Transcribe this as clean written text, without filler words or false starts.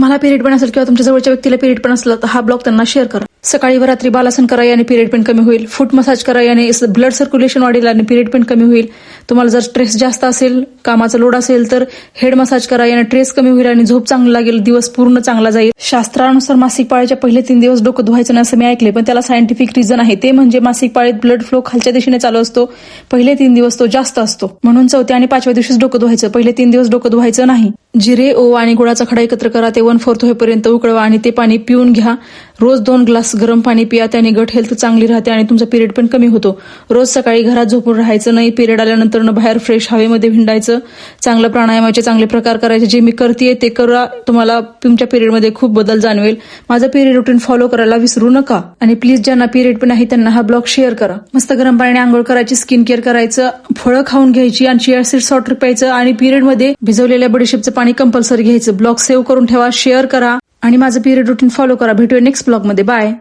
तुम्हाला पिरियड पण असेल किंवा तुमच्या जवळच्या व्यक्तीला पिरियड पण असलं तर हा ब्लॉग त्यांना शेअर करा. सकाळी व रात्री बालासन करा, याने पिरियड पेन कमी होईल. फूट मसाज करा, याने ब्लड सर्क्युलेशन वाढेल आणि पिरियड पेन कमी होईल. तुम्हाला जर स्ट्रेस जास्त असेल, कामाचा लोड असेल तर हेड मसाज करा, याने स्ट्रेस कमी होईल आणि झोप चांगली लागेल, दिवस पूर्ण चांगला जाईल. शास्त्रानुसार मासिक पाळीच्या पहिले 3 दिवस डोकं धुवायचं नाही असं मी ऐकले, पण त्याला सायंटिफिक रिझन आहे. ते म्हणजे मासिक पाळीत ब्लड फ्लो खालच्या दिशेने चालू असतो. पहिले 3 दिवस तो जास्त असतो, म्हणून 4थ्या आणि 5व्या दिवशीच डोकं धुवायचं. पहिले 3 दिवस डोकं धुवायचं नाही. जिरे, ओवा आणि गुळाचा खडा एकत्र करा, ते 1/4 होईपर्यंत उकळवा आणि ते पाणी पिऊन घ्या. रोज 2 ग्लास गरम पाणी पिया, त्याने गट हेल्थ चांगली राहते आणि तुमचा पिरियड पण कमी होतो. रोज सकाळी घरात झोपून राहायचं नाही. पिरियड आल्यानंतर बाहेर फ्रेश हवेमध्ये हिंडायचं. चांगलं प्राणायामाचे चांगले प्रकार करायचे. जे मी करते ते करा, तुम्हाला तुमच्या पिरियडमध्ये खूप बदल जाणवेल. माझं पिरियड रुटीन फॉलो करायला विसरू नका आणि प्लीज ज्यांना पिरियड पण आहे त्यांना हा ब्लॉग शेअर करा. मस्त गरम पाण्याने आंघोळ करायची, स्किन केअर करायचं, फळं खाऊन घ्यायची आणि चिया सीड्स वॉटर प्यायचं आणि पिरियडमध्ये भिजवलेल्या बडीशेपचं पाणी कंपल्सरी घ्यायचं. ब्लॉग सेव्ह करून ठेवा, शेअर करा आणि माझं पिरियड रुटीन फॉलो करा. भेटूया नेक्स्ट ब्लॉग मध्ये. बाय.